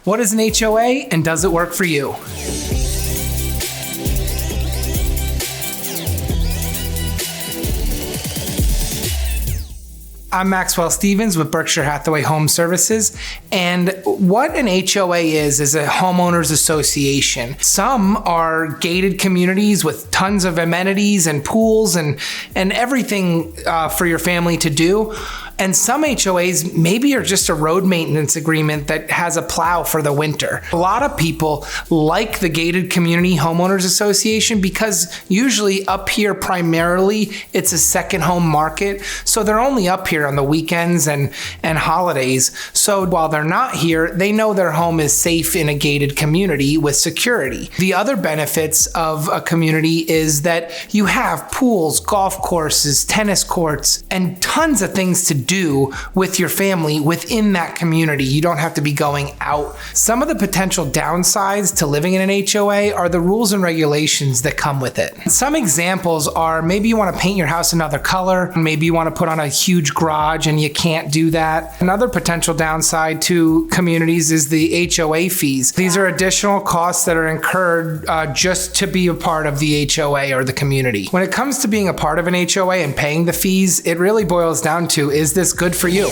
What is an HOA and does it work for you? I'm Maxwell Stevens with Berkshire Hathaway Home Services, and what an HOA is a homeowners association. Some are gated communities with tons of amenities and pools and everything for your family to do. And some HOAs maybe are just a road maintenance agreement that has a plow for the winter. A lot of people like the gated community homeowners association because usually up here primarily it's a second home market. So they're only up here on the weekends and holidays. So while they're not here, they know their home is safe in a gated community with security. The other benefits of a community is that you have pools, golf courses, tennis courts, and tons of things to do with your family within that community. You don't have to be going out. Some of the potential downsides to living in an HOA are the rules and regulations that come with it. Some examples are maybe you want to paint your house another color, maybe you want to put on a huge garage and you can't do that. Another potential downside to communities is the HOA fees. These are additional costs that are incurred just to be a part of the HOA or the community. When it comes to being a part of an HOA and paying the fees, it really boils down to, is this good for you?